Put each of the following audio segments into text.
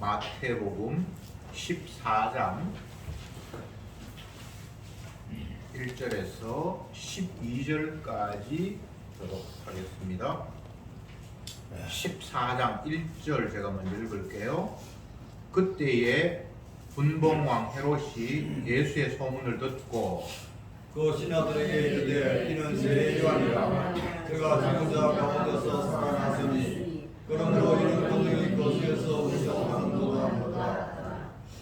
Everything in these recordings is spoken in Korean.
마태복음 14장 1절에서 12절까지 보도록 하겠습니다. 14장 1절 제가 먼저 읽을게요. 그때에 분봉왕 헤롯이 예수의 소문을 듣고 그 신하들에게 이르되 이는 세례요한이라. 그가 죽은 자 가운데서 살아났으니 그러므로 이는 그들의 거기에서 우상하는도다.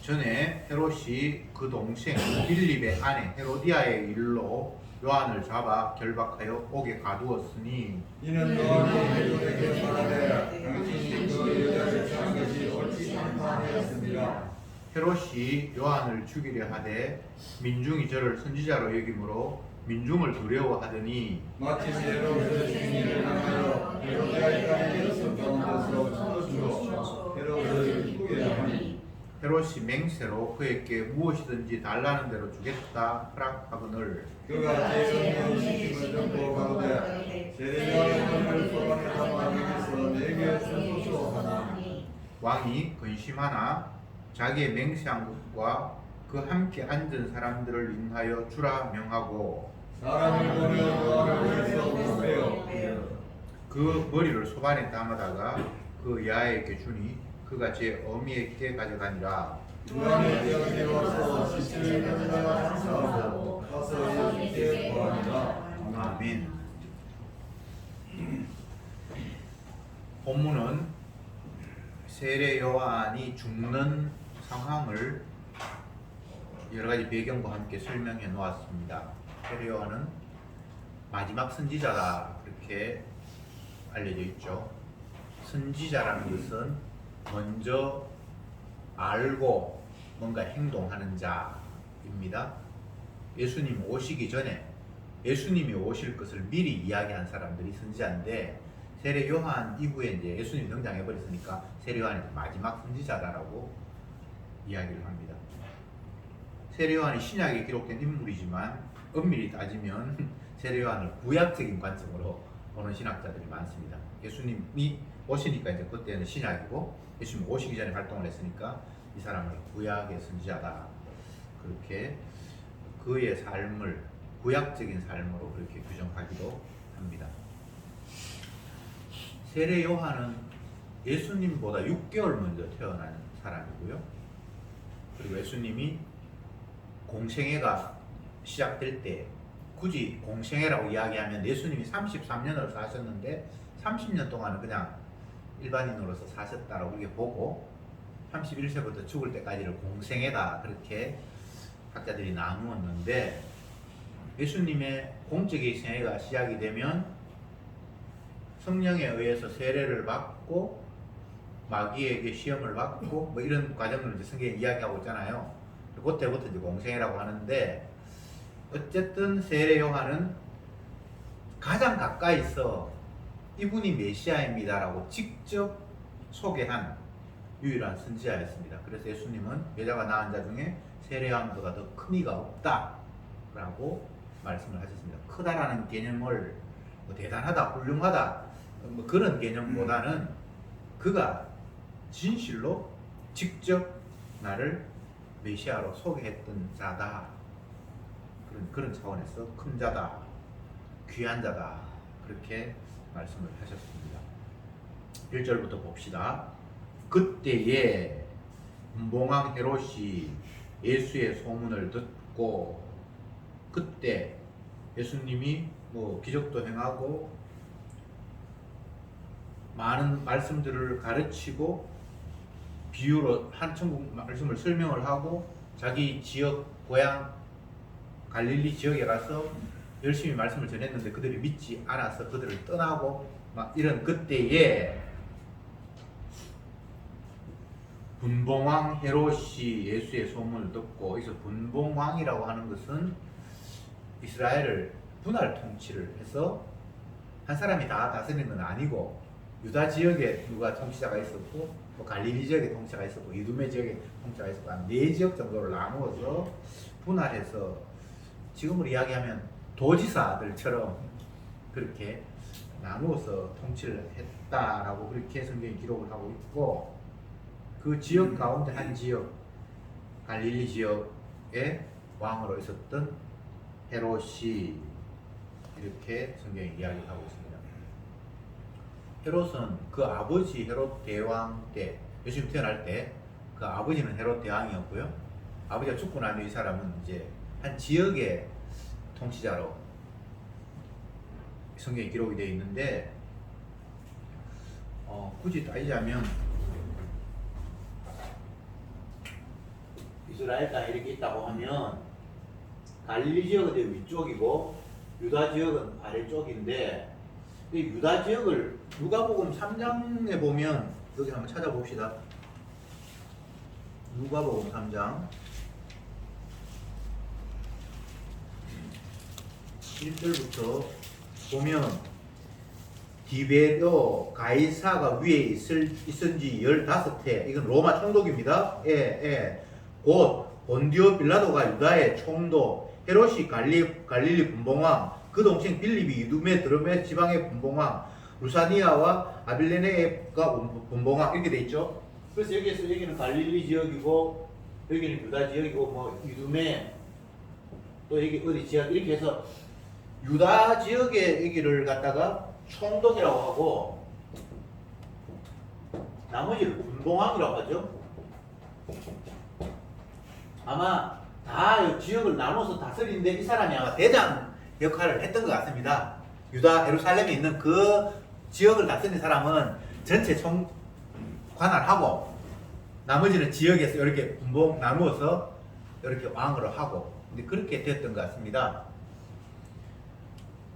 전에 헤롯이 그 동생 빌립의 아내 헤로디아의 일로 요한을 잡아 결박하여 옥에 가두었으니 이는 너희 헤롯에게 말하되 당신이 그 여자를 취한 것이 옳지 않다 하였습니다. 헤롯이 요한을 죽이려 하되 민중이 저를 선지자로 여김으로 민중을 두려워하더니 마침 헤롯의 주인을 향하여 헤로디아의 딸이 여섯 가운데서 찾아주어 헤롯을 기쁘게 하니 헤롯이 맹세로 그에게 무엇이든지 달라는 대로 주겠다 허락하거늘 그가 제일 시심을 듣고 가로되 세례요한의 몸을 소관에 담아 여기서 내게 주소서 하니 왕이 근심하나 자기의 맹세한 것과 그 함께 앉은 사람들을 인하여 주라 명하고 사람을 보내 요한을 위해서 못해요. 그 머리를 소반에 담아다가 그 야에게 주니 그가 제 어미에게 가져가니라. 요한의 제자들이 와서 시체를 가져다가 장사하고 가서 예수께 보아니라. 아멘. 본문은 세례 요한이 죽는 상황을 여러 가지 배경과 함께 설명해 놓았습니다. 세례 요한은 마지막 선지자다 그렇게 알려져 있죠. 선지자라는 것은 먼저 알고 뭔가 행동하는 자입니다. 예수님 오시기 전에 예수님이 오실 것을 미리 이야기한 사람들이 선지자인데 세례 요한 이후에 이제 예수님이 등장해 버렸으니까 세례 요한이 마지막 선지자다라고 이야기를 합니다. 세례 요한이 신약에 기록된 인물이지만 엄밀히 따지면 세례 요한을 구약적인 관점으로 보는 신학자들이 많습니다. 예수님이 오시니까 이제 그때는 신약이고 예수님 오시기 전에 활동을 했으니까 이 사람을 구약의 선지자다 그렇게 그의 삶을 구약적인 삶으로 그렇게 규정하기도 합니다. 세례 요한은 예수님보다 6개월 먼저 태어난 사람이고요. 그리고 예수님이 공생애가 시작될 때 굳이 공생애라고 이야기하면 예수님이 33년을 사셨는데 30년 동안은 그냥 일반인으로서 사셨다라고 이렇게 보고 31세부터 죽을 때까지를 공생애다 그렇게 학자들이 나누었는데 예수님의 공적인 생애가 시작이 되면 성령에 의해서 세례를 받고 마귀에게 시험을 받고 뭐 이런 과정을 이제 성경에 이야기하고 있잖아요. 그때부터 이제 공생애라고 하는데 어쨌든 세례 요한은 가장 가까이서 이분이 메시아입니다라고 직접 소개한 유일한 선지자였습니다. 그래서 예수님은 여자가 낳은 자 중에 세례 요한보다 더 큰 이가 없다라고 말씀을 하셨습니다. 크다라는 개념을 뭐 대단하다, 훌륭하다 뭐 그런 개념보다는 그가 진실로 직접 나를 메시아로 소개했던 자다. 그런 차원에서 큰 자다, 귀한 자다 그렇게 말씀을 하셨습니다. 1절부터 봅시다. 그때에 분봉왕 헤롯이 예수의 소문을 듣고 그때 예수님이 뭐 기적도 행하고 많은 말씀들을 가르치고 비유로 한 천국 말씀을 설명을 하고 자기 지역 고향 갈릴리 지역에 가서 열심히 말씀을 전했는데 그들이 믿지 않아서 그들을 떠나고 막 이런 그때에 분봉왕 헤롯이 예수의 소문을 듣고 여기서 분봉왕이라고 하는 것은 이스라엘을 분할 통치를 해서 한 사람이 다 다스리는 건 아니고 유다 지역에 누가 통치자가 있었고 뭐 갈릴리 지역에 통치자가 있었고 이두메 지역에 통치자가 있었고 한 4지역 정도를 나누어서 분할해서 지금으로 이야기하면 도지사들처럼 그렇게 나누어서 통치를 했다라고 그렇게 성경이 기록을 하고 있고 그 지역 가운데 한 지역, 갈릴리 지역의 왕으로 있었던 헤롯이 이렇게 성경이 이야기하고 있습니다. 헤롯은 그 아버지 헤롯 대왕 때, 예수님 태어날 때 그 아버지는 헤롯 대왕이었고요. 아버지가 죽고 난 후 이 사람은 이제 한 지역의 통치자로 성경에 기록이 되어 있는데, 굳이 따지자면 이스라엘 땅에 이렇게 있다고 하면 갈릴리 지역은 이제 위쪽이고 유다 지역은 아래쪽인데, 이 유다 지역을 누가복음 3장에 보면, 여기 한번 찾아봅시다. 누가복음 3장 1절부터 보면, 디베도 가이사가 위에 있은지 15해, 이건 로마 총독입니다. 곧 본디오 빌라도가 유다의 총독, 헤롯이 갈릴리 분봉왕, 그 동생 빌립이 이두메 드르메 지방의 분봉왕, 루사니아와 아빌레네가 분봉왕, 이렇게 돼 있죠. 그래서 여기는 갈릴리 지역이고 여기는 유다 지역이고 뭐 이두메, 또 여기 어디 지역, 이렇게 해서 유다 지역의 여기를 갖다가 총독이라고 하고 나머지를 분봉왕이라고 하죠. 아마 다 지역을 나눠서 다스리는데 이 사람이 아마 대장 역할을 했던 것 같습니다. 유다 예루살렘에 있는 그 지역을 다스리는 사람은 전체 관할하고 나머지는 지역에서 이렇게 분봉 나누어서 이렇게 왕으로 하고, 근데 그렇게 됐던 것 같습니다.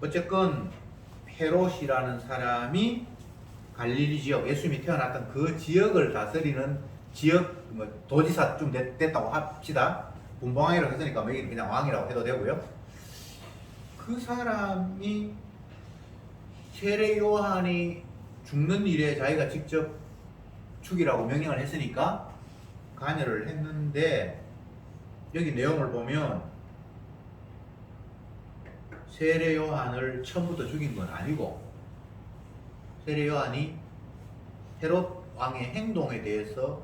어쨌건 헤롯이라는 사람이 갈릴리 지역, 예수님이 태어났던 그 지역을 다스리는 지역 도지사쯤 됐다고 합시다. 분봉왕이라고 했으니까 뭐 여기는 그냥 왕이라고 해도 되고요. 그 사람이 세례 요한이 죽는 일에 자기가 직접 죽이라고 명령을 했으니까 관여를 했는데, 여기 내용을 보면 세례 요한을 처음부터 죽인 건 아니고, 세례 요한이 헤롯 왕의 행동에 대해서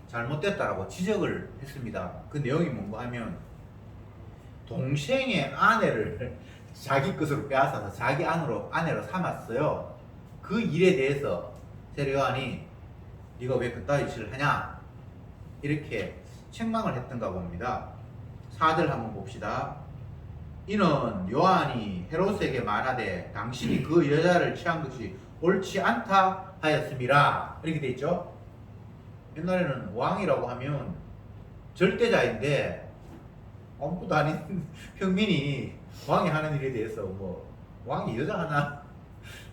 잘못됐다라고 지적을 했습니다. 그 내용이 뭔가 하면, 동생의 아내를 자기 것으로 빼앗아서 자기 아내로 삼았어요. 그 일에 대해서 세례 요한이 네가 왜 그따위 짓을 하냐, 이렇게 책망을 했던가 봅니다. 4절 한번 봅시다. 이는 요한이 헤롯에게 말하되 당신이 그 여자를 취한 것이 옳지 않다 하였음이라, 이렇게 돼 있죠. 옛날에는 왕이라고 하면 절대자인데 아무것도 아닌 평민이 왕이 하는 일에 대해서 뭐 왕이 여자 하나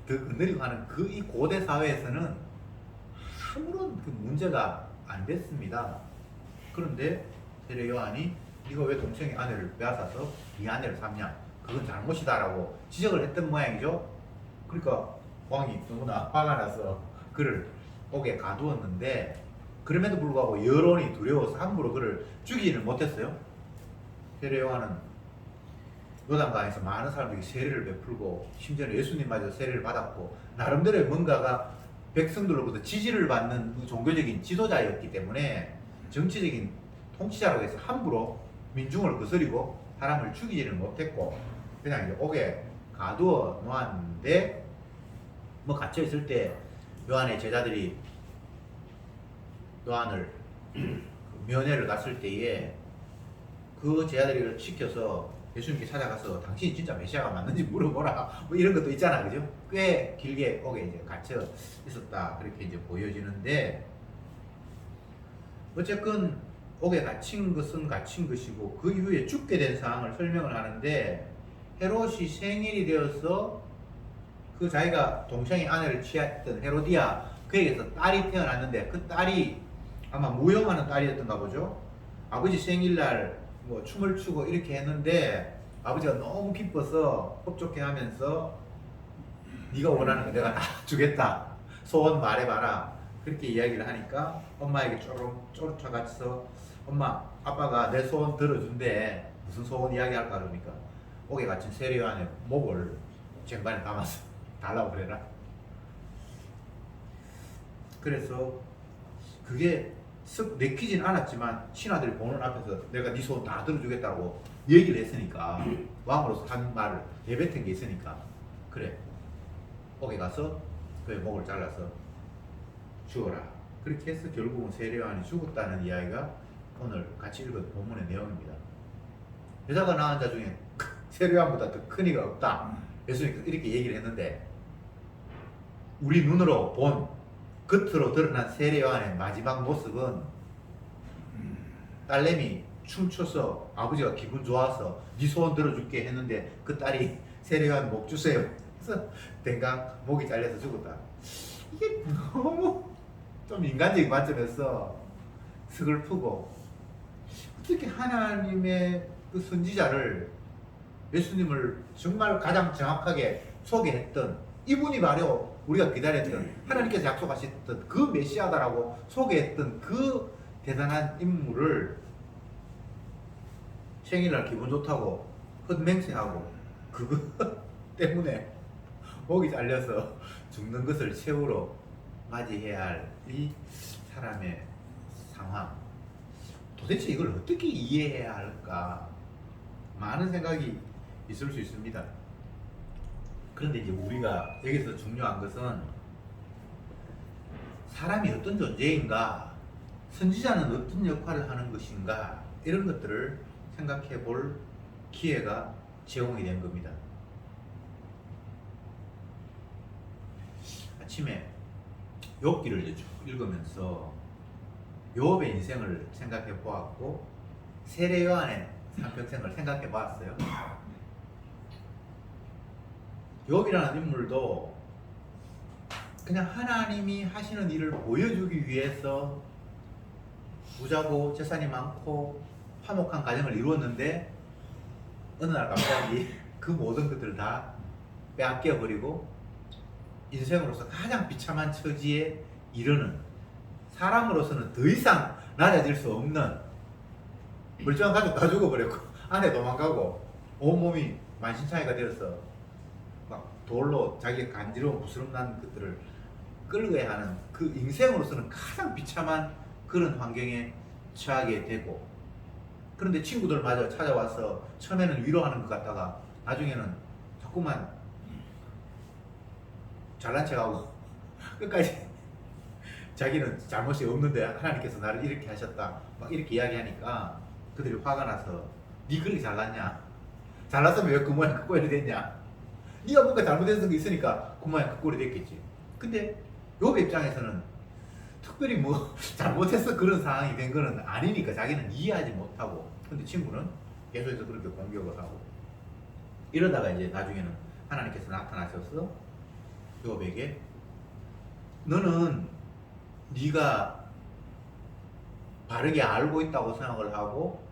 더 건드리고 하는 이 고대 사회에서는 아무런 그 문제가 안 됐습니다. 그런데 세례 요한이 네가 왜 동생의 아내를 빼앗아서 네 아내를 삼냐, 그건 잘못이다라고 지적을 했던 모양이죠. 그러니까 왕이 너무나 화가 나서 그를 옥에 가두었는데, 그럼에도 불구하고 여론이 두려워서 함부로 그를 죽이지는 못했어요. 세례 요한은 요단강에서 많은 사람들이 세례를 베풀고 심지어는 예수님마저 세례를 받았고 나름대로의 뭔가가 백성들로부터 지지를 받는 종교적인 지도자였기 때문에 정치적인 통치자라고 해서 함부로 민중을 거스리고 사람을 죽이지는 못했고, 그냥 이제 옥에 가두어 놓았는데, 뭐 갇혀 있을 때 요한의 제자들이 요한을 면회를 갔을 때에 그 제자들을 시켜서 예수님께 찾아가서 당신이 진짜 메시아가 맞는지 물어보라, 뭐 이런 것도 있잖아, 그죠? 꽤 길게 옥에 이제 갇혀 있었다, 그렇게 이제 보여지는데, 어쨌건 옥에 갇힌 것은 갇힌 것이고 그 이후에 죽게 된 상황을 설명을 하는데, 헤롯이 생일이 되어서 그 자기가 동생의 아내를 취했던 헤로디아, 그에게서 딸이 태어났는데 그 딸이 아마 무용하는 딸이었던가 보죠. 아버지 생일날 뭐 춤을 추고 이렇게 했는데 아버지가 너무 기뻐서 흡족해 하면서 네가 원하는 거 내가 다 주겠다, 소원 말해봐라, 그렇게 이야기를 하니까 엄마에게 쫓아가서 엄마, 아빠가 내 소원 들어준대, 무슨 소원 이야기할까 그러니까 옥에 갇힌 세례 요한의 목을 쟁반에 담아서 달라고 그래라. 그래서 그게 쓱 내키진 않았지만 신하들이 보는 앞에서 내가 네 소원 다 들어주겠다고 얘기를 했으니까 왕으로서 한 말을 내뱉은 게 있으니까 그래 거기 가서 그의 목을 잘라서 죽어라. 그렇게 해서 결국은 세례요한이 죽었다는 이야기가 오늘 같이 읽은 본문의 내용입니다. 여자가 낳은 자 중에 세례요한보다 더 큰 이가 없다. 예수님께서 이렇게 얘기를 했는데 우리 눈으로 본 겉으로 드러난 세례요한의 마지막 모습은 딸내미 춤춰서 아버지가 기분 좋아서 네 소원 들어줄게 했는데 그 딸이 세례요한 목 주세요 그래서 댕강 목이 잘려서 죽었다. 이게 너무 좀 인간적인 관점에서 서글프고 어떻게 하나님의 그 선지자를 예수님을 정말 가장 정확하게 소개했던 이분이 바로 우리가 기다렸던 하나님께서 약속하셨던 그 메시아다라고 소개했던 그 대단한 인물을 생일날 기분 좋다고 헛맹세하고 그거 때문에 목이 잘려서 죽는 것을 최후로 맞이해야 할 이 사람의 상황, 도대체 이걸 어떻게 이해해야 할까 많은 생각이 있을 수 있습니다. 그런데 이제 우리가 여기서 중요한 것은 사람이 어떤 존재인가, 선지자는 어떤 역할을 하는 것인가, 이런 것들을 생각해 볼 기회가 제공이 된 겁니다. 아침에 욥기를 이제 쭉 읽으면서 욥의 인생을 생각해 보았고 세례 요한의 삼평생을 생각해 보았어요. 욥이라는 인물도 그냥 하나님이 하시는 일을 보여주기 위해서 부자고 재산이 많고 화목한 가정을 이루었는데 어느 날 갑자기 그 모든 것들을 다 빼앗겨 버리고 인생으로서 가장 비참한 처지에 이르는, 사람으로서는 더 이상 낮아질 수 없는 멀쩡한 가족 다 죽어버렸고 아내 도망가고 온몸이 만신창이가 되어서 막 돌로 자기 간지러운 부스럼난 것들을 끌어야 하는 그 인생으로서는 가장 비참한 그런 환경에 처하게 되고, 그런데 친구들마저 찾아와서 처음에는 위로하는 것 같다가 나중에는 자꾸만 잘난 척하고 끝까지 자기는 잘못이 없는데 하나님께서 나를 이렇게 하셨다 막 이렇게 이야기하니까 그들이 화가 나서 니 그렇게 잘났냐? 잘났으면 왜 그 모양 그 꼴이 됐냐? 니가 뭔가 잘못했던 게 있으니까 그 모양 그 꼴이 됐겠지. 근데 욥의 입장에서는 특별히 뭐 잘못해서 그런 상황이 된 거는 아니니까 자기는 이해하지 못하고, 근데 친구는 계속해서 그렇게 공격을 하고 이러다가 이제 나중에는 하나님께서 나타나셔서 욥에게 너는 네가 바르게 알고 있다고 생각을 하고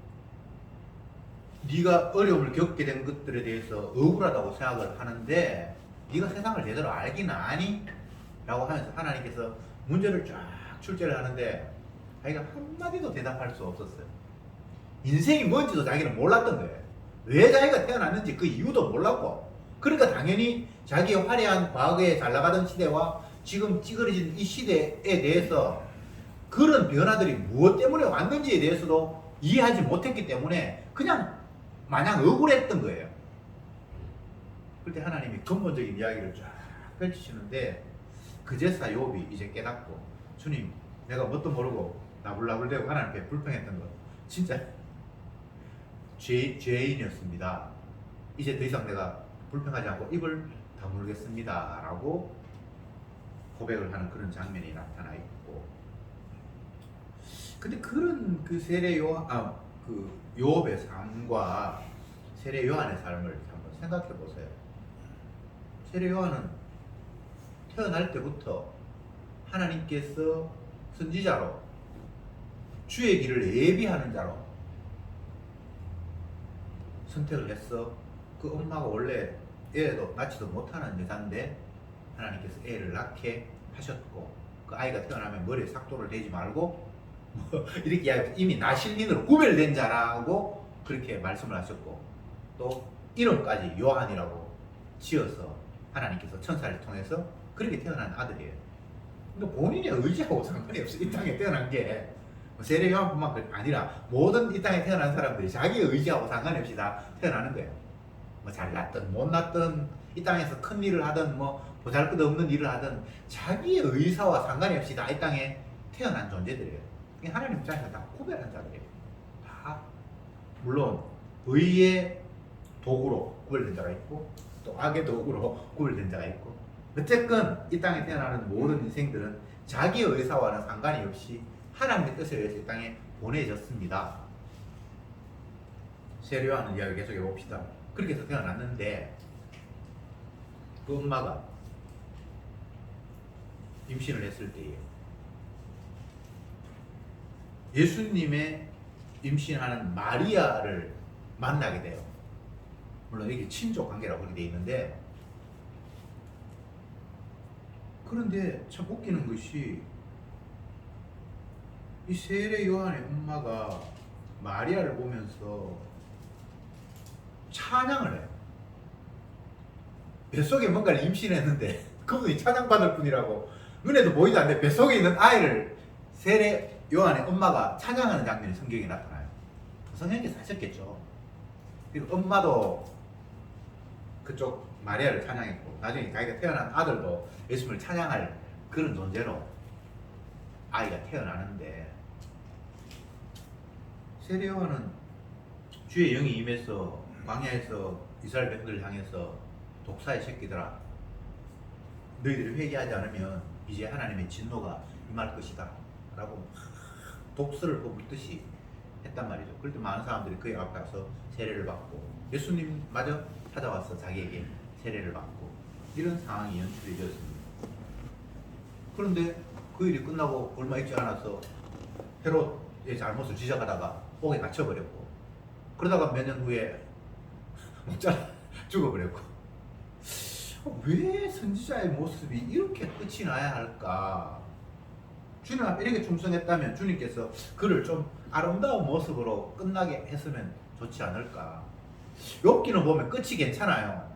네가 어려움을 겪게 된 것들에 대해서 억울하다고 생각을 하는데 네가 세상을 제대로 알기는 아니? 라고 하면서 하나님께서 문제를 쫙 출제를 하는데 자기가 한마디도 대답할 수 없었어요. 인생이 뭔지도 자기는 몰랐던 거예요. 왜 자기가 태어났는지 그 이유도 몰랐고, 그러니까 당연히 자기의 화려한 과거에 잘 나가던 시대와 지금 찌그러진 이 시대에 대해서 그런 변화들이 무엇 때문에 왔는지에 대해서도 이해하지 못했기 때문에 그냥 마냥 억울했던 거예요. 그때 하나님이 근본적인 이야기를 쫙 펼치시는데 그제서 욥이 이제 깨닫고, 주님 내가 뭣도 모르고 나불나불대고 하나님께 불평했던 거 진짜 죄인이었습니다. 이제 더 이상 내가 불평하지 않고 입을 다물겠습니다 라고 고백을 하는 그런 장면이 나타나 있고, 근데 그런 그 세례 요한, 그 욥의 삶과 세례 요한의 삶을 한번 생각해 보세요. 세례 요한은 태어날 때부터 하나님께서 선지자로 주의 길을 예비하는 자로 선택을 했어. 그 엄마가 원래 애도 낳지도 못하는 여자인데 하나님께서 애를 낳게 하셨고, 그 아이가 태어나면 머리에 삭도를 대지 말고 뭐 이렇게 이야기, 이미 나실린으로 구별된 자라고 그렇게 말씀을 하셨고, 또 이름까지 요한이라고 지어서 하나님께서 천사를 통해서 그렇게 태어난 아들이에요. 근데 본인의 의지하고 상관이 없어. 이 땅에 태어난 게 세례 요한뿐만 아니라 모든 이 땅에 태어난 사람들이 자기의 의지하고 상관이 없이 다 태어나는 거예요. 뭐 잘났든 못났든 이 땅에서 큰 일을 하든 뭐 보잘것없는 일을 하든 자기의 의사와 상관이 없이 다 이 땅에 태어난 존재들이에요. 하나님 입장에서 다 구별한 자들이에요. 다 물론 의의 도구로 구별된 자가 있고 또 악의 도구로 구별된 자가 있고, 어쨌건 이 땅에 태어나는 모든 인생들은 자기의 의사와는 상관이 없이 하나님의 뜻에 의해서 이 땅에 보내졌습니다. 세례 요한의 이야기 계속해 봅시다. 그렇게 해서 태어났는데 그 엄마가 임신을 했을 때에 예수님의 임신하는 마리아를 만나게 돼요. 물론 이게 친족 관계라고 그렇게 돼 있는데, 그런데 참 웃기는 것이 이 세례 요한의 엄마가 마리아를 보면서 찬양을 해요. 뱃속에 뭔가를 임신했는데 그분이 찬양받을 뿐이라고 눈에도 보이도 않는데 뱃속에 있는 아이를 세례 요한의 엄마가 찬양하는 장면이 성경에 나타나요. 성령님께서 하셨겠죠. 그리고 엄마도 그쪽 마리아를 찬양했고 나중에 자기가 태어난 아들도 예수님을 찬양할 그런 존재로 아이가 태어나는데, 세례 요한은 주의 영이 임해서 광야에서 이스라엘 백성들을 향해서 독사의 새끼들아, 너희들이 회개하지 않으면 이제 하나님의 진노가 임할 것이다 라고 독수를 뽑듯이 했단 말이죠. 그럴 때 많은 사람들이 그의 앞에 가서 세례를 받고 예수님마저 찾아와서 자기에게 세례를 받고 이런 상황이 연출이 되었습니다. 그런데 그 일이 끝나고 얼마 있지 않아서 헤롯의 잘못을 지적하다가 옥에 갇혀버렸고, 그러다가 몇 년 후에 못 자라 죽어버렸고, 왜 선지자의 모습이 이렇게 끝이 나야 할까? 주님 앞에 이렇게 충성했다면 주님께서 그를 좀 아름다운 모습으로 끝나게 했으면 좋지 않을까? 욥기는 보면 끝이 괜찮아요.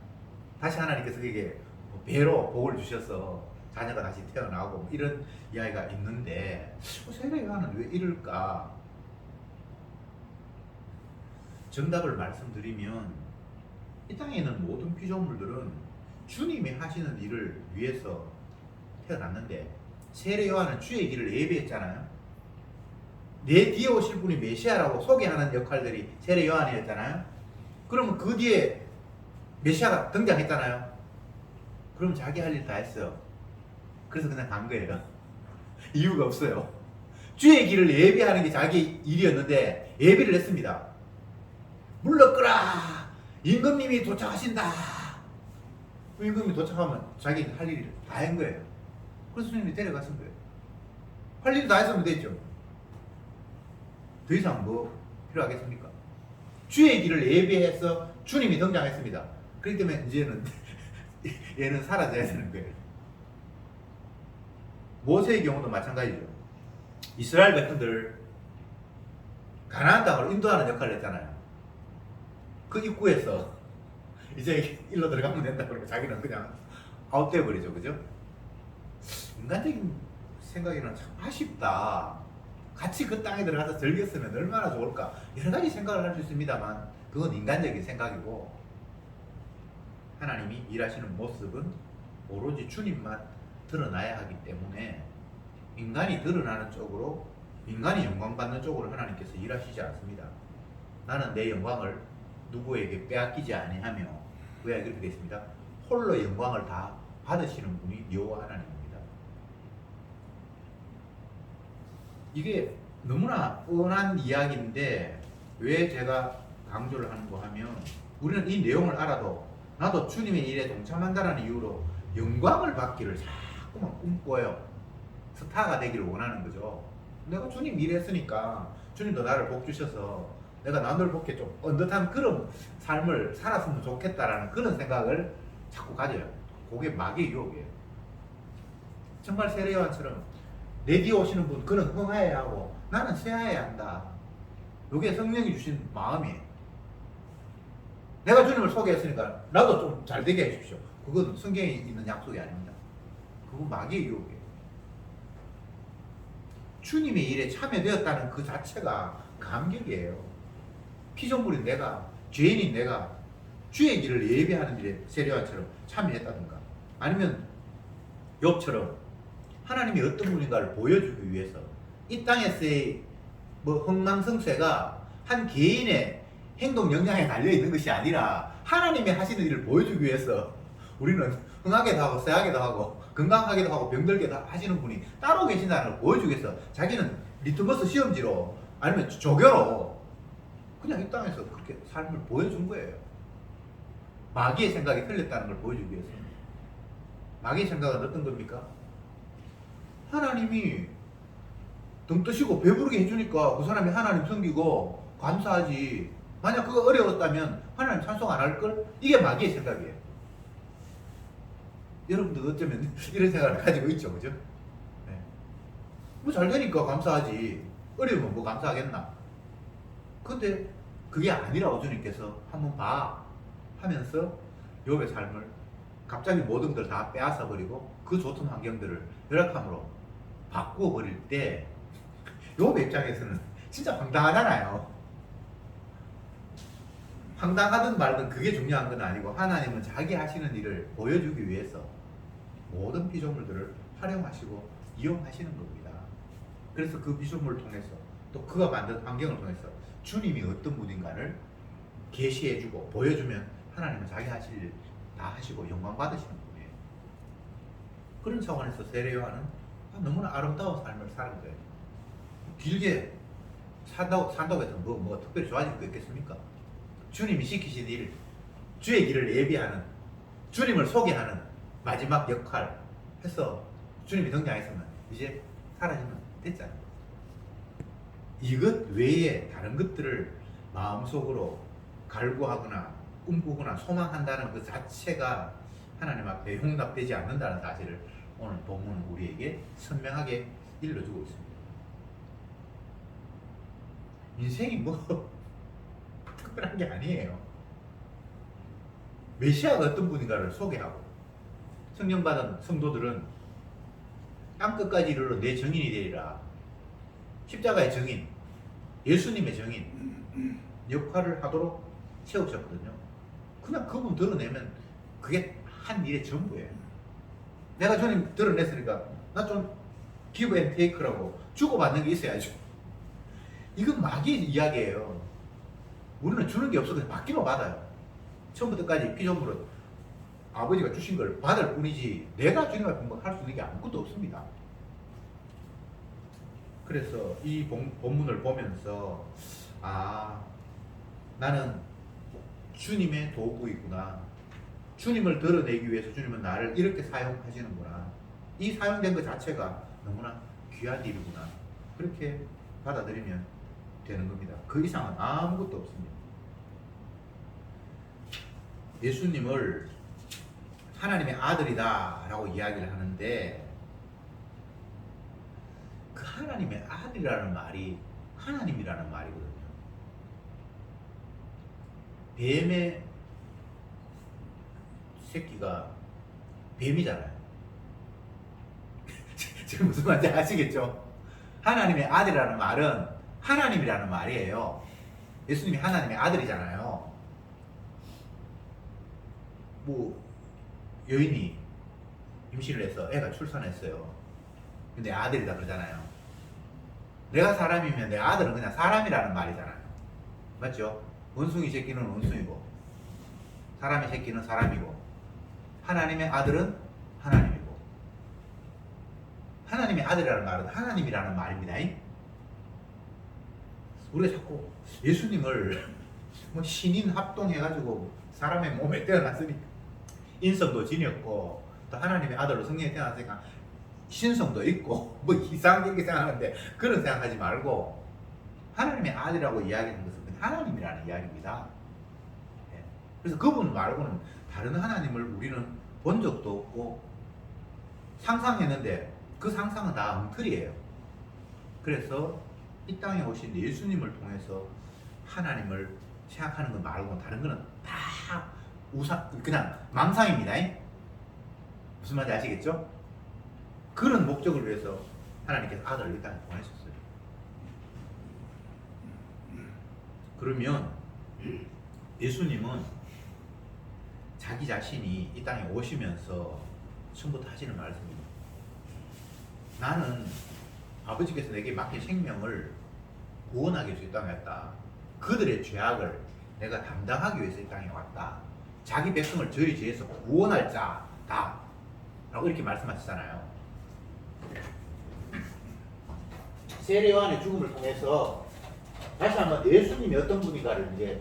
다시 하나님께서 그에게 배로 복을 주셔서 자녀가 다시 태어나고 이런 이야기가 있는데 세례 요한은 왜 이럴까? 정답을 말씀드리면 이 땅에 있는 모든 피조물들은 주님이 하시는 일을 위해서 태어났는데, 세례 요한은 주의 길을 예비했잖아요. 내 뒤에 오실 분이 메시아라고 소개하는 역할들이 세례 요한이었잖아요. 그러면 그 뒤에 메시아가 등장했잖아요. 그럼 자기 할 일 다 했어요. 그래서 그냥 간 거예요. 이유가 없어요. 주의 길을 예비하는 게 자기 일이었는데 예비를 했습니다. 물러끄라! 임금님이 도착하신다! 임금님이 도착하면 자기 할 일을 다 한 거예요. 그래서 주님이 데려갔은 거예요. 할 일 다 했으면 됐죠. 더 이상 뭐 필요하겠습니까? 주의 길을 예비해서 주님이 등장했습니다. 그렇기 때문에 이제는 얘는 사라져야 되는 거예요. 모세의 경우도 마찬가지죠. 이스라엘 백성들 가나안 땅으로 인도하는 역할을 했잖아요. 그 입구에서 이제 일로 들어가면 된다 그러고 자기는 그냥 아웃돼 버리죠. 그죠? 인간적인 생각에는 참 아쉽다. 같이 그 땅에 들어가서 즐겼으면 얼마나 좋을까. 여러 가지 생각을 할 수 있습니다만 그건 인간적인 생각이고, 하나님이 일하시는 모습은 오로지 주님만 드러나야 하기 때문에 인간이 드러나는 쪽으로, 인간이 영광받는 쪽으로 하나님께서 일하시지 않습니다. 나는 내 영광을 누구에게 빼앗기지 아니하며, 왜 그렇게 되어 있습니다. 홀로 영광을 다 받으시는 분이 여호와 하나님입니다. 이게 너무나 뻔한 이야기인데 왜 제가 강조를 하는가 하면, 우리는 이 내용을 알아도 나도 주님의 일에 동참한다는 이유로 영광을 받기를 자꾸만 꿈꿔요. 스타가 되기를 원하는 거죠. 내가 주님 일했으니까 주님도 나를 복 주셔서 내가 남들 복게 좀 언듯한 그런 삶을 살았으면 좋겠다라는 그런 생각을 자꾸 가져요. 그게 마귀의 유혹이에요. 정말 세례 요한처럼 내 뒤에 오시는 분 그는 흥하여야 하고 나는 쇠하여야 한다. 이게 성령이 주신 마음이에요. 내가 주님을 소개했으니까 나도 좀 잘 되게 해주십시오. 그건 성경에 있는 약속이 아닙니다. 그건 마귀의 유혹이에요. 주님의 일에 참여되었다는 그 자체가 감격이에요. 피조물인 내가, 죄인인 내가 주의 길을 예비하는 일에 세례요한처럼 참여했다든가, 아니면 욥처럼 하나님이 어떤 분인가를 보여주기 위해서 이 땅에서의 뭐 흥망성쇠가 한 개인의 행동 역량에 달려 있는 것이 아니라 하나님이 하시는 일을 보여주기 위해서 우리는 흥하게도 하고 쎄하게도 하고 건강하게도 하고 병들게도 하시는 분이 따로 계신다는 걸 보여주기 위해서 자기는 리트머스 시험지로 아니면 조교로 그냥 이 땅에서 그렇게 삶을 보여준 거예요. 마귀의 생각이 틀렸다는 걸 보여주기 위해서. 마귀의 생각은 어떤 겁니까? 하나님이 등 뜨시고 배부르게 해주니까 그 사람이 하나님 섬기고 감사하지. 만약 그거 어려웠다면 하나님 찬송 안 할걸? 이게 마귀의 생각이에요. 여러분도 어쩌면 이런 생각을 가지고 있죠, 그죠? 네. 뭐 잘 되니까 감사하지. 어려우면 뭐 감사하겠나? 근데 그게 아니라고 주님께서 한번 봐 하면서 욥의 삶을 갑자기 모든 걸 다 빼앗아 버리고 그 좋던 환경들을 열악함으로 바꾸어 버릴 때 욥의 입장에서는 진짜 황당하잖아요. 황당하든 말든 그게 중요한 건 아니고 하나님은 자기 하시는 일을 보여주기 위해서 모든 피조물들을 활용하시고 이용하시는 겁니다. 그래서 그 피조물을 통해서 또 그가 만든 환경을 통해서 주님이 어떤 분인가를 계시해주고 보여주면 하나님은 자기 하실 일 다 하시고 영광 받으시는 분이에요. 그런 차원에서 세례요한은 너무나 아름다운 삶을 사는 거예요. 길게 산다고 해서 뭐 특별히 좋아질 거 있겠습니까? 주님이 시키신 일, 주의 길을 예비하는, 주님을 소개하는 마지막 역할 해서 주님이 등장했으면 이제 사라지면 됐잖아요. 이것 외에 다른 것들을 마음속으로 갈구하거나 꿈꾸거나 소망한다는 그 자체가 하나님 앞에 용납되지 않는다는 사실을 오늘 본문은 우리에게 선명하게 일러주고 있습니다. 인생이 뭐 특별한 게 아니에요. 메시아가 어떤 분인가를 소개하고 성령 받은 성도들은 땅끝까지 이르러 내 증인이 되리라. 십자가의 증인, 예수님의 증인 역할을 하도록 세우셨거든요. 그냥 그분 드러내면 그게 한 일의 전부예요. 내가 주님 드러냈으니까 나 좀 give and take라고 주고받는 게 있어야죠. 이건 마귀의 이야기예요. 우리는 주는 게 없어 그냥 받기만 받아요. 처음부터 끝까지 피조물은 아버지가 주신 걸 받을 뿐이지 내가 주님 앞에 뭐 할 수 있는 게 아무것도 없습니다. 그래서 이 본문을 보면서 나는 주님의 도구이구나. 주님을 드러내기 위해서 주님은 나를 이렇게 사용하시는구나. 이 사용된 것 자체가 너무나 귀한 일이구나. 그렇게 받아들이면 되는 겁니다. 그 이상은 아무것도 없습니다. 예수님을 하나님의 아들이다 라고 이야기를 하는데 그 하나님의 아들이라는 말이 하나님이라는 말이거든요. 뱀의 새끼가 뱀이잖아요. 지금 무슨 말인지 아시겠죠? 하나님의 아들이라는 말은 하나님이라는 말이에요. 예수님이 하나님의 아들이잖아요. 뭐 여인이 임신을 해서 애가 출산했어요. 근데 아들이다 그러잖아요. 내가 사람이면 내 아들은 그냥 사람이라는 말이잖아요. 맞죠? 원숭이 새끼는 원숭이고 사람의 새끼는 사람이고 하나님의 아들은 하나님이고 하나님의 아들이라는 말은 하나님이라는 말입니다. 우리가 자꾸 예수님을 뭐 신인 합동해가지고 사람의 몸에 태어났으니까 인성도 지녔고 또 하나님의 아들로 성령이 태어났으니까 신성도 있고 뭐 이상하게 생각하는데 그런 생각하지 말고 하나님의 아들이라고 이야기하는 것은 하나님이라는 이야기입니다. 그래서 그분 말고는 다른 하나님을 우리는 본 적도 없고 상상했는데 그 상상은 다 엉터리예요. 그래서 이 땅에 오신 예수님을 통해서 하나님을 생각하는 것 말고 다른 거는 다 그냥 망상입니다. 무슨 말인지 아시겠죠? 그런 목적을 위해서 하나님께서 아들을 이 땅에 보내셨어요. 그러면 예수님은 자기 자신이 이 땅에 오시면서 처음부터 하시는 말씀입니다. 나는 아버지께서 내게 맡긴 생명을 구원하기 위해서 이 땅에 왔다. 그들의 죄악을 내가 담당하기 위해서 이 땅에 왔다. 자기 백성을 저희 죄에서 구원할 자다. 라고 이렇게 말씀하시잖아요. 세례 요한의 죽음을 통해서 다시 한번 예수님이 어떤 분인가를 이제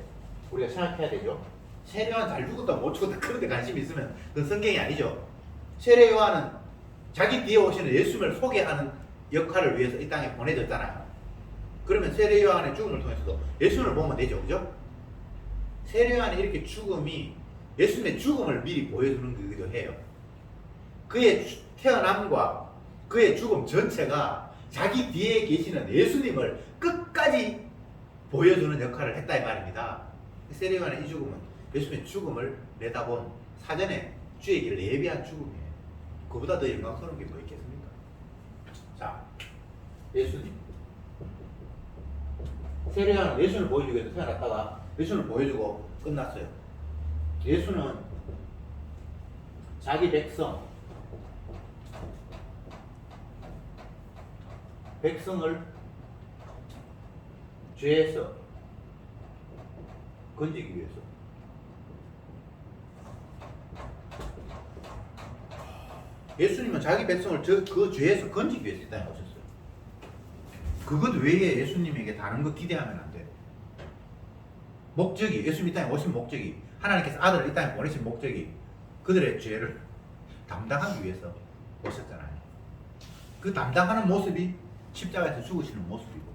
우리가 생각해야 되죠. 세례 요한 잘 죽었다 못 죽었다 그런 데 관심이 있으면 그건 성경이 아니죠. 세례 요한은 자기 뒤에 오시는 예수님을 소개하는 역할을 위해서 이 땅에 보내졌잖아요. 그러면 세례 요한의 죽음을 통해서도 예수님을 보면 되죠. 그죠? 세례 요한의 이렇게 죽음이 예수님의 죽음을 미리 보여주는 거기도 해요. 그의 태어남과 그의 죽음 전체가 자기 뒤에 계시는 예수님을 끝까지 보여주는 역할을 했다 이 말입니다. 세례 요한의 이 죽음은 예수님의 죽음을 내다본 사전에 주의 길을 예비한 죽음이에요. 그보다 더 영광스러운 게 뭐 있겠습니까? 자, 예수님. 세례 요한은 예수님을 보여주기 위해서 태어났다가 예수님을 보여주고 끝났어요. 예수는 자기 백성을 죄에서 건지기 위해서 예수님은 자기 백성을 그 죄에서 건지기 위해서 이 땅에 오셨어요. 그것 외에 예수님에게 다른 거 기대하면 안 돼. 목적이, 예수님 이 땅에 오신 목적이, 하나님께서 아들을 이 땅에 보내신 목적이 그들의 죄를 담당하기 위해서 오셨잖아요. 그 담당하는 모습이 십자가에서 죽으시는 모습이고,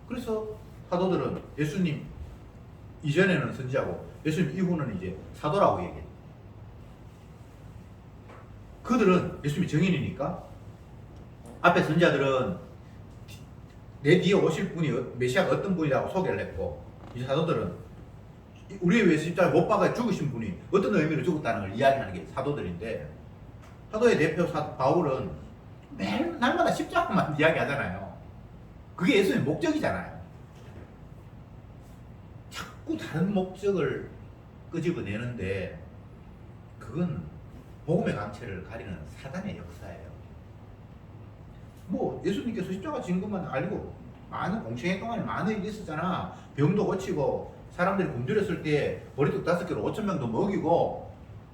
그래서 사도들은 예수님 이전에는 선지자고 예수님 이후는 이제 사도라고 얘기해요. 그들은 예수님이 정인이니까 앞에 선지자들은 내 뒤에 오실 분이 메시아가 어떤 분이라고 소개를 했고, 이제 사도들은 우리에 위해서 십자가에 못 박아 죽으신 분이 어떤 의미로 죽었다는 걸 이야기하는 게 사도들인데, 사도의 대표 바울은 매일 날마다 십자가만 이야기하잖아요. 그게 예수님의 목적이잖아요. 자꾸 다른 목적을 끄집어내는데 그건 복음의 강체를 가리는 사단의 역사예요. 뭐 예수님께서 십자가 진 것만 알고 많은 공생애 동안에 많은 일이 있었잖아. 병도 고치고 사람들이 굶주렸을 때 보리떡 5개로 5,000명도 먹이고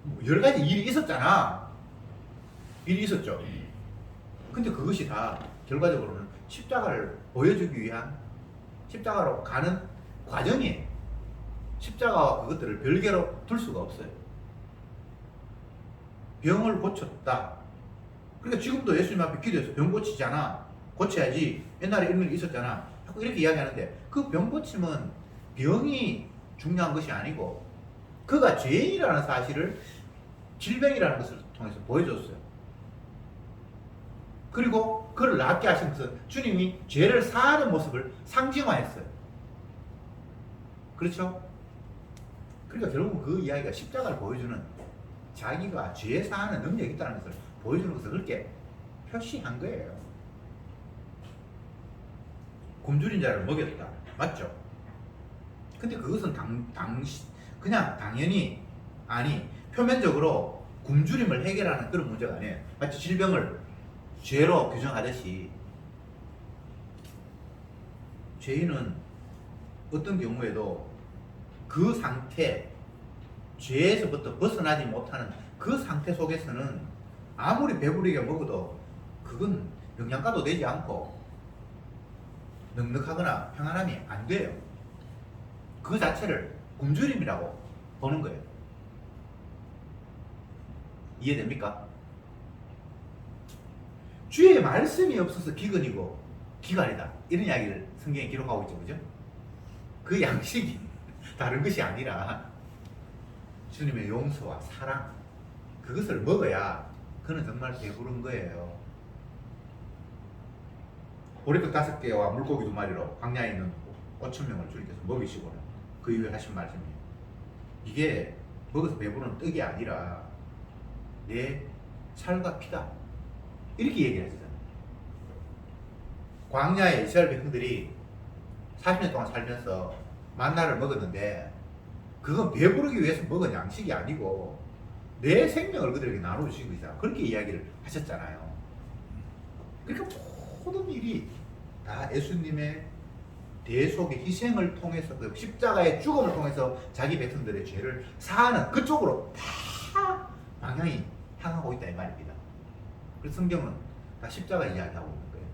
뭐 여러 가지 일이 있었잖아. 일이 있었죠. 근데 그것이 다 결과적으로는 십자가를 보여주기 위한 십자가로 가는 과정이에요. 십자가와 그것들을 별개로 둘 수가 없어요. 병을 고쳤다. 그러니까 지금도 예수님 앞에 기도해서 병 고치잖아. 고쳐야지. 옛날에 이런 일이 있었잖아. 자꾸 이렇게 이야기하는데 그 병 고침은 병이 중요한 것이 아니고 그가 죄인이라는 사실을 질병이라는 것을 통해서 보여줬어요. 그리고 그를 낫게 하신 것은 주님이 죄를 사하는 모습을 상징화했어요. 그렇죠? 그러니까 결국 그 이야기가 십자가를 보여주는, 자기가 죄 사하는 능력이 있다는 것을 보여주는 것을 그렇게 표시한 거예요. 굶주린 자를 먹였다. 맞죠? 근데 그것은 그냥 당연히, 아니, 표면적으로 굶주림을 해결하는 그런 문제가 아니에요. 마치 질병을 죄로 규정하듯이 죄인은 어떤 경우에도 그 상태, 죄에서부터 벗어나지 못하는 그 상태 속에서는 아무리 배부르게 먹어도 그건 영양가도 되지 않고 넉넉하거나 평안함이 안 돼요. 그 자체를 굶주림이라고 보는 거예요. 이해됩니까? 주의 말씀이 없어서 기근이고 기갈이다, 이런 이야기를 성경에 기록하고 있죠. 그죠? 그 양식이 다른 것이 아니라 주님의 용서와 사랑, 그것을 먹어야 그는 정말 배부른 거예요. 보리떡 5개와 물고기 2마리로 광야에 있는 5,000명을 주님께서 먹이시고는 그 이후에 하신 말씀이에요. 이게 먹어서 배부른 떡이 아니라 내 살과 피다, 이렇게 얘기하시잖아요. 광야의 이스라엘 백성들이 40년 동안 살면서 만나를 먹었는데 그건 배부르기 위해서 먹은 양식이 아니고 내 생명을 그들에게 나눠주시고 있다. 그렇게 이야기를 하셨잖아요. 그러니까 모든 일이 다 예수님의 대속의 희생을 통해서 그 십자가의 죽음을 통해서 자기 백성들의 죄를 사하는 그쪽으로 다 방향이 향하고 있다 이 말입니다. 그래서 성경은 다 십자가 이야기하고 있는 거예요.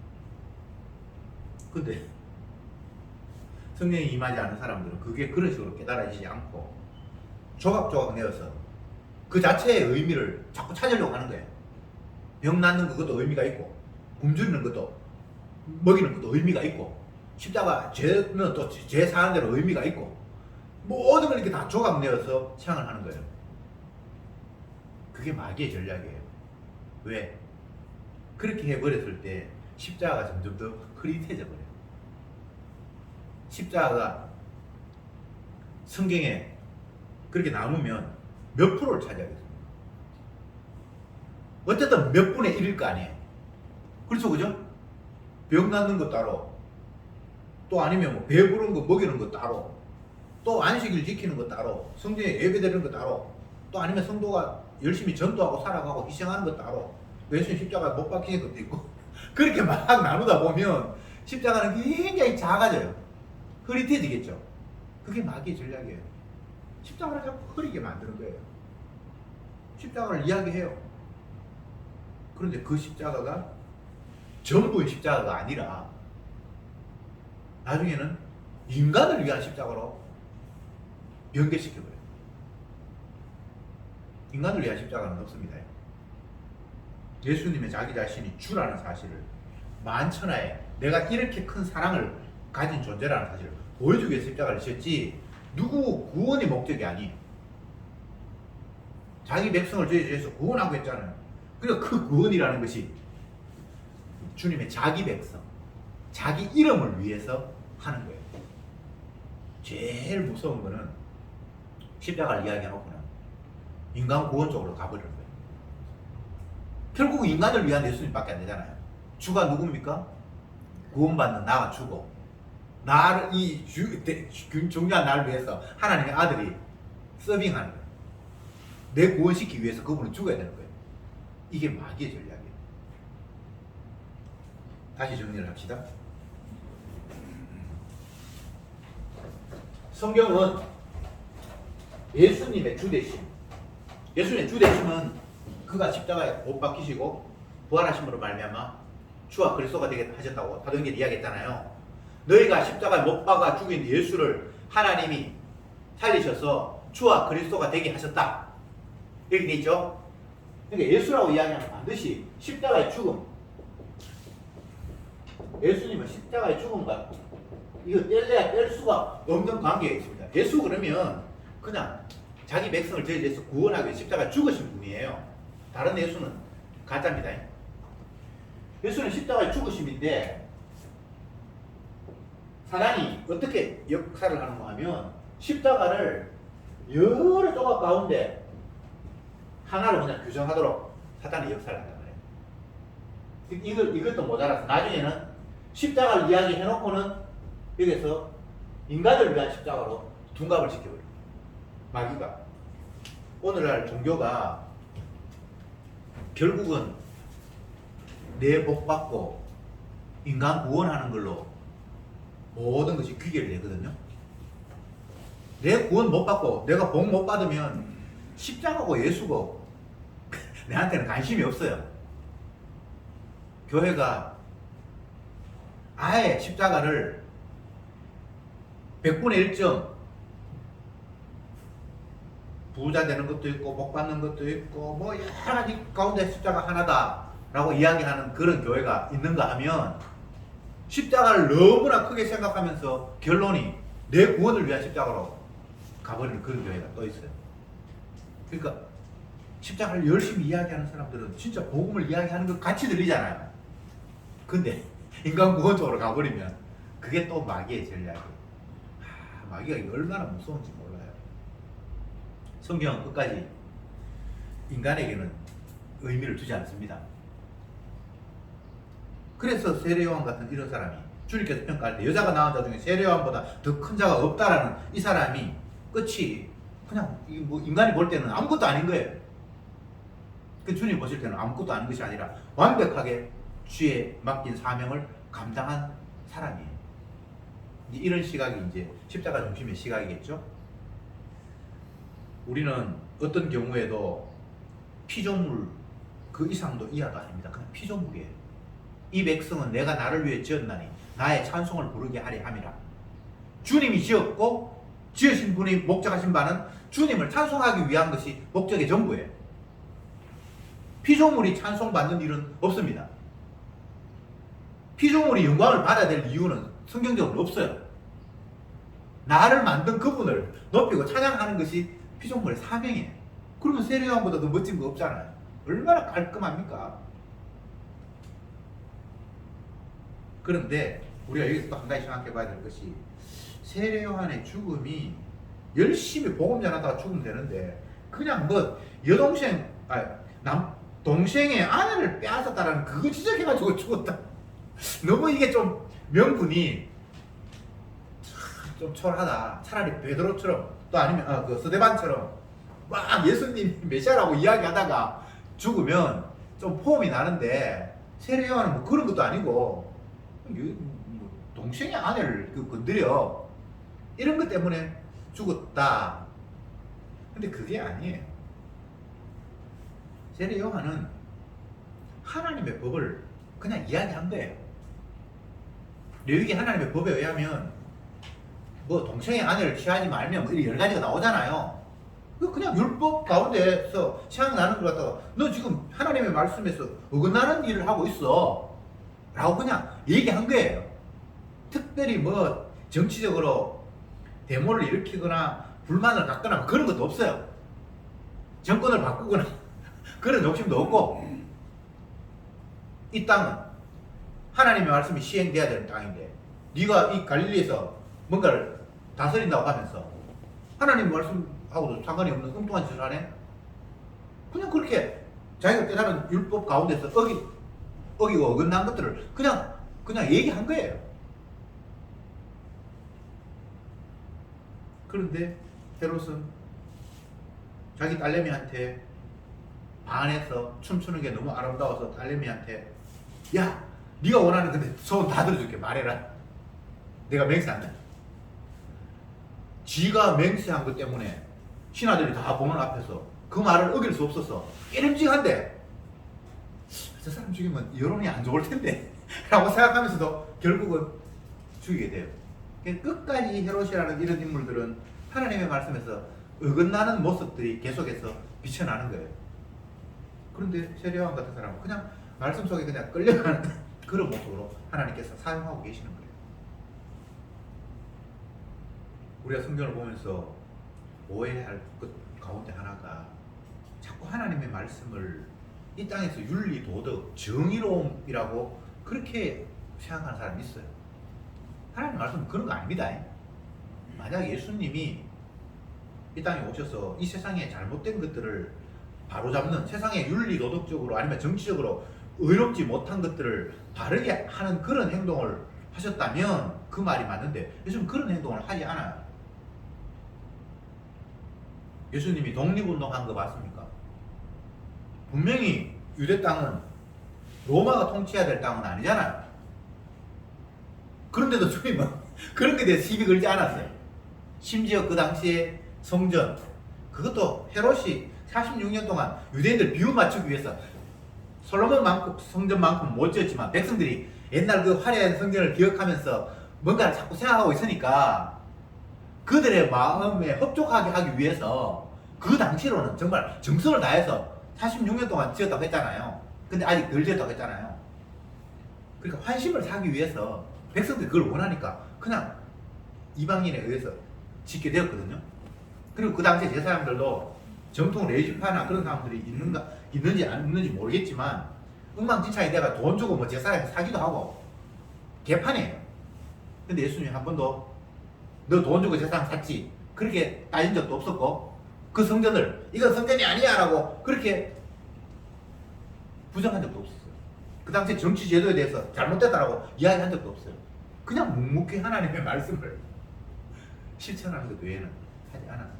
근데 성령이 임하지 않은 사람들은 그게 그런 식으로 깨달아지지 않고 조각조각 내어서 그 자체의 의미를 자꾸 찾으려고 하는 거예요. 병 낫는 그것도 의미가 있고 굶주리는 것도 먹이는 것도 의미가 있고 십자가 죄는 또 죄 사는 대로 의미가 있고 모든 걸 이렇게 다 조각 내어서 취향을 하는 거예요. 그게 마귀의 전략이에요. 왜? 그렇게 해버렸을 때 십자가가 점점 더 흐릿해져 버려요. 십자가가 성경에 그렇게 나누면 몇 프로를 차지하겠습니까? 어쨌든 몇 분의 1일 거 아니에요. 그렇죠, 그죠? 병 낫는 거 따로, 또 아니면 뭐 배부른 거 먹이는 거 따로, 또 안식일 지키는 거 따로, 성전에 예배드리는 거 따로, 또 아니면 성도가 열심히 전도하고 살아가고 희생하는 거 따로, 예수님 십자가 못 박히는 것도 있고 그렇게 막 나누다 보면 십자가는 굉장히 작아져요. 흐릿해지겠죠. 그게 마귀의 전략이에요. 십자가를 자꾸 흐리게 만드는 거예요. 십자가를 이야기해요. 그런데 그 십자가가 전부의 십자가가 아니라 나중에는 인간을 위한 십자가로 연결시켜버려요. 인간을 위한 십자가는 없습니다. 예수님의 자기 자신이 주라는 사실을 만천하에 내가 이렇게 큰 사랑을 가진 존재라는 사실을 보여주기 위해서 십자가를 지었지 누구 구원의 목적이 아니에요. 자기 백성을 저희 위해서 구원하고 했잖아요. 그러니까 그 구원이라는 것이 주님의 자기 백성, 자기 이름을 위해서 하는 거예요. 제일 무서운 거는 십자가를 이야기해놓고는 인간 구원 쪽으로 가버리는 거예요. 결국 인간을 위한 예수님밖에 안 되잖아요. 주가 누굽니까? 구원받는 나가 주고 나를 중요한 나를 위해서 하나님의 아들이 서빙하는 거예요. 내 구원시키기 위해서 그분은 죽어야 되는 거예요. 이게 마귀의 전략이에요. 다시 정리를 합시다. 성경은 예수님의 주대심, 예수님의 주대심은 그가 십자가에 못 박히시고 부활하심으로 말미암아 주와 그리스도가 되게 하셨다고 사도행전에 이야기했잖아요. 너희가 십자가에 못 박아 죽인 예수를 하나님이 살리셔서 주와 그리스도가 되게 하셨다. 이렇게 돼 있죠. 그러니까 예수라고 이야기하면 반드시 십자가의 죽음, 예수님은 십자가의 죽음과 이거 뗄래야 뗄 수가 없는 관계가 있습니다. 예수 그러면 그냥 자기 백성을 저희 위해서 구원하기 위해 십자가에 죽으신 분이에요. 다른 예수는 가짜입니다. 예수는 십자가의 죽으심인데 사단이 어떻게 역사를 하는가 하면 십자가를 여러 조각 가운데 하나로 그냥 규정하도록 사단이 역사를 한단 말이에요. 이것도 모자라서 나중에는 십자가를 이야기해놓고는 여기서 인간을 위한 십자가로 둔갑을 시켜버려요. 마귀가. 오늘날 종교가 결국은 내 복 받고 인간 구원하는 걸로 모든 것이 귀결이 되거든요. 내 구원 못 받고 내가 복 못 받으면 십자가고 예수고 내한테는 관심이 없어요. 교회가 아예 십자가를 100분의 1점 부자 되는 것도 있고 복 받는 것도 있고 뭐 여러 가지 가운데 십자가 하나다 라고 이야기하는 그런 교회가 있는가 하면 십자가를 너무나 크게 생각하면서 결론이 내 구원을 위한 십자가로 가버리는 그런 교회가 또 있어요. 그러니까 십자가를 열심히 이야기하는 사람들은 진짜 복음을 이야기하는 것 같이 들리잖아요. 근데 인간 구원 쪽으로 가버리면 그게 또 마귀의 전략이에요. 마귀가 얼마나 무서운지 몰라요. 성경은 끝까지 인간에게는 의미를 두지 않습니다. 그래서 세례요한 같은 이런 사람이 주님께서 평가할 때 여자가 낳은 자 중에 세례요한보다 더 큰 자가 없다라는 이 사람이 끝이 그냥 뭐 인간이 볼 때는 아무것도 아닌 거예요. 그 주님 보실 때는 아무것도 아닌 것이 아니라 완벽하게 주의 맡긴 사명을 감당한 사람이에요. 이런 시각이 이제 십자가 중심의 시각이겠죠. 우리는 어떤 경우에도 피조물 그 이상도 이하도 아닙니다. 그냥 피조물이에요. 이 백성은 내가 나를 위해 지었나니 나의 찬송을 부르게 하리 함이라. 주님이 지었고 지으신 분이 목적하신 바는 주님을 찬송하기 위한 것이 목적의 전부예요. 피조물이 찬송받는 일은 없습니다. 피조물이 영광을 받아야 될 이유는 성경적으로 없어요. 나를 만든 그분을 높이고 찬양하는 것이 피조물의 사명이에요. 그러면 세례요한보다 더 멋진 거 없잖아요. 얼마나 깔끔합니까? 그런데 우리가 여기서 또 한 가지 생각해 봐야 될 것이 세례요한의 죽음이 열심히 복음 전하다가 죽으면 되는데 그냥 뭐 여동생 동생의 아내를 빼앗았다라는 그거 지적해가지고 죽었다. 너무 이게 좀 명분이 좀 초라하다. 차라리 베드로처럼 또 아니면 그 스데반처럼 막 예수님 메시아라고 이야기하다가 죽으면 좀 폼이 나는데 세례요한은 뭐 그런 것도 아니고 뭐 동생의 아내를 건드려 이런 것 때문에 죽었다. 근데 그게 아니에요. 세례요한은 하나님의 법을 그냥 이야기한 거예요. 레위기 하나님의 법에 의하면 뭐 동생의 아내를 취하지 말면 뭐 이런 여러 가지가 나오잖아요. 그냥 율법 가운데서 생각나는 걸 갖다가 너 지금 하나님의 말씀에서 어긋나는 일을 하고 있어 라고 그냥 얘기한 거예요. 특별히 뭐 정치적으로 데모를 일으키거나 불만을 갖거나 그런 것도 없어요. 정권을 바꾸거나 그런 욕심도 없고 이 땅은 하나님의 말씀이 시행돼야 되는 땅인데 네가 이 갈릴리에서 뭔가를 다스린다고 하면서 하나님 말씀하고도 상관이 없는 엉뚱한 짓을 하네? 그냥 그렇게 자기가 깨달은 율법 가운데서 어기고 어긋난 것들을 그냥 얘기한 거예요. 그런데 헤롯은 자기 딸내미한테 반해서 춤추는 게 너무 아름다워서 딸내미한테 야 네가 원하는 근데 소원 다 들어줄게 말해라. 내가 맹세한다. 지가 맹세한 것 때문에 신하들이 다 보는 앞에서 그 말을 어길 수 없어서 깨름직한데 저 사람 죽이면 여론이 안 좋을 텐데 라고 생각하면서도 결국은 죽이게 돼요. 끝까지 헤롯이라는 이런 인물들은 하나님의 말씀에서 어긋나는 모습들이 계속해서 비춰나는 거예요. 그런데 세례요한 같은 사람은 그냥 말씀 속에 그냥 끌려가는 그런 모습으로 하나님께서 사용하고 계시는 거예요. 우리가 성경을 보면서 오해할 것 가운데 하나가 자꾸 하나님의 말씀을 이 땅에서 윤리, 도덕, 정의로움이라고 그렇게 생각하는 사람이 있어요. 하나님 말씀은 그런 거 아닙니다. 만약 예수님이 이 땅에 오셔서 이 세상에 잘못된 것들을 바로잡는 세상의 윤리, 도덕적으로 아니면 정치적으로 의롭지 못한 것들을 바르게 하는 그런 행동을 하셨다면 그 말이 맞는데 요즘 그런 행동을 하지 않아요. 예수님이 독립운동한 거 맞습니까? 분명히 유대 땅은 로마가 통치해야 될 땅은 아니잖아요. 그런데도 주님은 그런 것에 대해서 시비 걸지 않았어요. 심지어 그 당시에 성전, 그것도 헤롯이 46년 동안 유대인들 비유 맞추기 위해서 솔로몬만큼 성전만큼 못 지었지만 백성들이 옛날 그 화려한 성전을 기억하면서 뭔가를 자꾸 생각하고 있으니까 그들의 마음에 흡족하게 하기 위해서 그 당시로는 정말 정성을 다해서 46년 동안 지었다고 했잖아요. 근데 아직 덜 지었다고 했잖아요. 그러니까 환심을 사기 위해서 백성들이 그걸 원하니까 그냥 이방인에 의해서 짓게 되었거든요. 그리고 그 당시에 제사장들도 정통 레위지파나 그런 사람들이 있는지 안 있는지 모르겠지만 엉망진창이 내가 돈 주고 뭐 제사장에서 사기도 하고 개판이에요. 근데 예수님이 한 번도 너 돈 주고 제사장 샀지 그렇게 따진 적도 없었고 그 성전을 이건 성전이 아니야 라고 그렇게 부정한 적도 없었어요. 그 당시 정치 제도에 대해서 잘못됐다라고 이야기한 적도 없어요. 그냥 묵묵히 하나님의 말씀을 실천하는 것 외에는 하지 않았어요.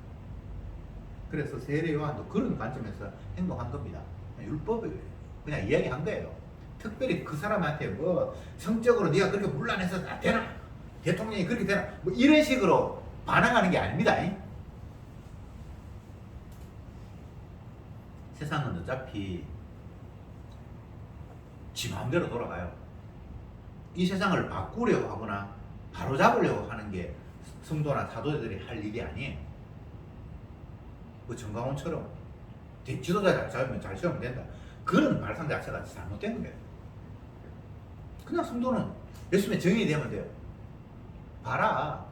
그래서 세례 요한도 그런 관점에서 행동한 겁니다. 율법을 그냥 이야기한 거예요. 특별히 그 사람한테 뭐 성적으로 네가 그렇게 문란해서 안 되나? 대통령이 그렇게 되나? 뭐 이런 식으로 반항하는 게 아닙니다. 세상은 어차피 지 마음대로 돌아가요. 이 세상을 바꾸려고 하거나 바로잡으려고 하는 게 성도나 사도들이 할 일이 아니에요. 그 정강훈처럼 지도자 잘 세우면 된다. 그런 말씀 자체가 잘못된 거예요. 그냥 성도는 예수님의 정인이 되면 돼요. 봐라.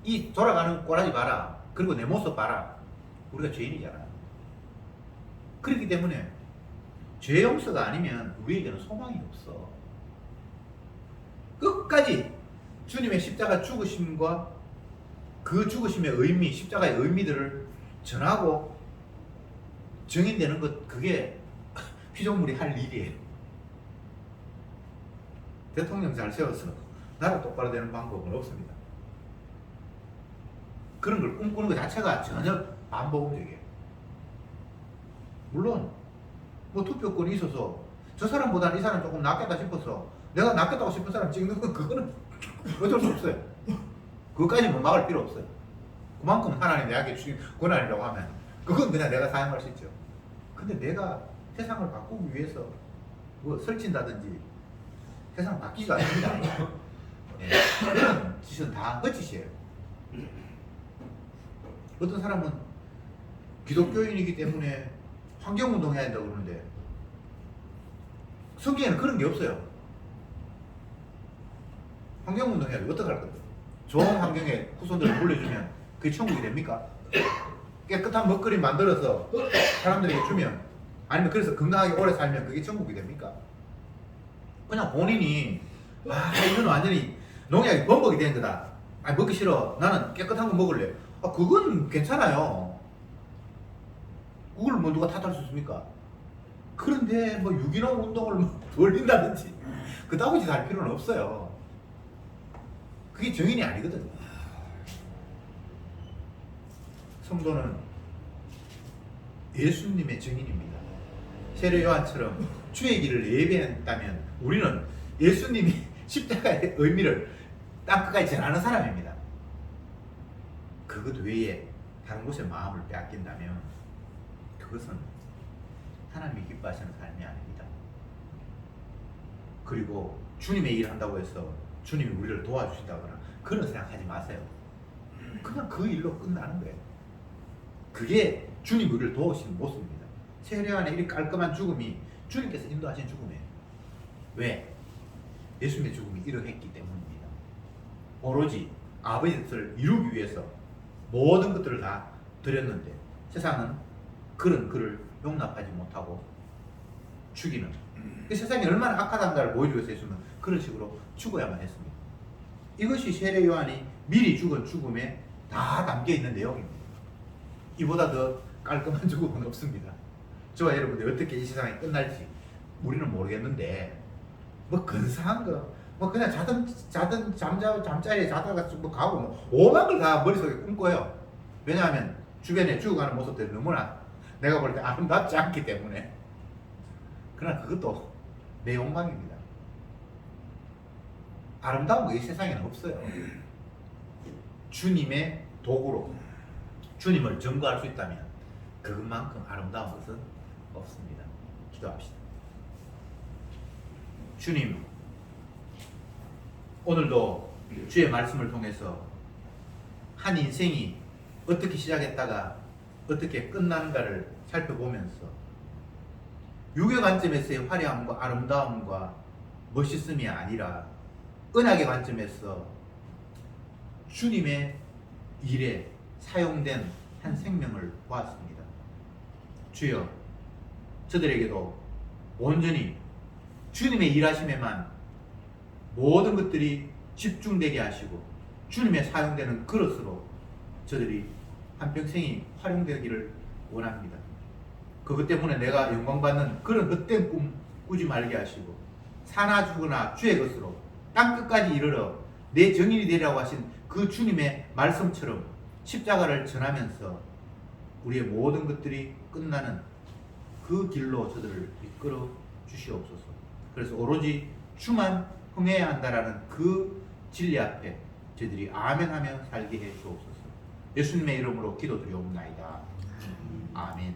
이 돌아가는 꼬라지 봐라. 그리고 내 모습 봐라. 우리가 죄인이잖아. 그렇기 때문에 죄 용서가 아니면 우리에게는 소망이 없어. 끝까지 주님의 십자가 죽으심과 그 죽으심의 의미, 십자가의 의미들을 전하고 증인되는 것, 그게 피조물이 할 일이에요. 대통령 잘 세워서 나라 똑바로 되는 방법은 없습니다. 그런 걸 꿈꾸는 것 자체가 전혀 반복적이에요. 물론 뭐 투표권이 있어서 저 사람보다는 이 사람 조금 낫겠다 싶어서 내가 낫겠다고 싶은 사람 찍는 건 그거는 어쩔 수 없어요. 그것까지 뭐 막을 필요 없어요. 그만큼 하나님 내게 주신 권한이라고 하면 그건 그냥 내가 사용할 수 있죠. 근데 내가 세상을 바꾸기 위해서 뭐 설친다든지 세상 바뀌지가 않습니다. 네. 그런 짓은 다 헛짓이에요. 어떤 사람은 기독교인이기 때문에 환경운동 해야 된다고 그러는데 성경에는 그런 게 없어요. 환경운동 해야 돼. 어떡할 건데? 좋은 환경에 후손들을 물려주면 그게 천국이 됩니까? 깨끗한 먹거리 만들어서 사람들에게 주면, 아니면 그래서 건강하게 오래 살면 그게 천국이 됩니까? 그냥 본인이 이건 완전히 농약이 범벅이 된 거다. 먹기 싫어. 나는 깨끗한 거 먹을래. 그건 괜찮아요. 그걸 뭐 누가 탓할 수 있습니까? 그런데 뭐 유기농 운동을 돌린다든지 그따위 짓 할 필요는 없어요. 그게 정인이 아니거든요. 성도는 예수님의 정인입니다. 세례 요한처럼 주의 길을 예배했다면 우리는 예수님이 십자가의 의미를 땅끝까지 전하는 사람입니다. 그것 외에 다른 곳에 마음을 빼앗긴다면 그것은 하나님이 기뻐하시는 삶이 아닙니다. 그리고 주님의 일을 한다고 해서 주님이 우리를 도와주신다거나 그런 생각하지 마세요. 그냥 그 일로 끝나는 거예요. 그게 주님 우리를 도우시는 모습입니다. 세례 요한의 이 깔끔한 죽음이 주님께서 인도하신 죽음이에요. 왜? 예수님의 죽음이 이러했기 때문입니다. 오로지 아버지 뜻을 이루기 위해서 모든 것들을 다 드렸는데 세상은 그런 그를 용납하지 못하고 죽이는, 그 세상이 얼마나 악하단가를 보여주기 위해서 예수는 그런 식으로 죽어야만 했습니다. 이것이 세례 요한이 미리 죽은 죽음에 다 담겨있는 내용입니다. 이보다 더 깔끔한 죽음은 없습니다. 저와 여러분들 어떻게 이 세상이 끝날지 우리는 모르겠는데 뭐 근사한 거, 뭐 그냥 잠자리에 자다가 뭐 가고 뭐 오만 걸 다 머릿속에 꿈꿔요. 왜냐하면 주변에 죽어가는 모습들이 너무나 내가 볼 때 아름답지 않기 때문에. 그러나 그것도 내 욕망입니다. 아름다운 거 이 세상에는 없어요. 주님의 도구로 주님을 증거할 수 있다면 그것만큼 아름다운 것은 없습니다. 기도합시다. 주님, 오늘도 주의 말씀을 통해서 한 인생이 어떻게 시작했다가 어떻게 끝나는가를 살펴보면서 육의 관점에서의 화려함과 아름다움과 멋있음이 아니라 은학의 관점에서 주님의 일에 사용된 한 생명을 보았습니다. 주여, 저들에게도 온전히 주님의 일하심에만 모든 것들이 집중되게 하시고 주님의 사용되는 그릇으로 저들이 한평생이 활용되기를 원합니다. 그것 때문에 내가 영광받는 그런 헛된 꿈 꾸지 말게 하시고 사나 죽으나 주의 것으로 땅 끝까지 이르러 내 정인이 되리라고 하신 그 주님의 말씀처럼 십자가를 전하면서 우리의 모든 것들이 끝나는 그 길로 저들을 이끌어 주시옵소서. 그래서 오로지 주만 흥해야 한다라는 그 진리 앞에 저희들이 아멘하며 살게 해 주옵소서. 예수님의 이름으로 기도드리옵나이다. 아멘.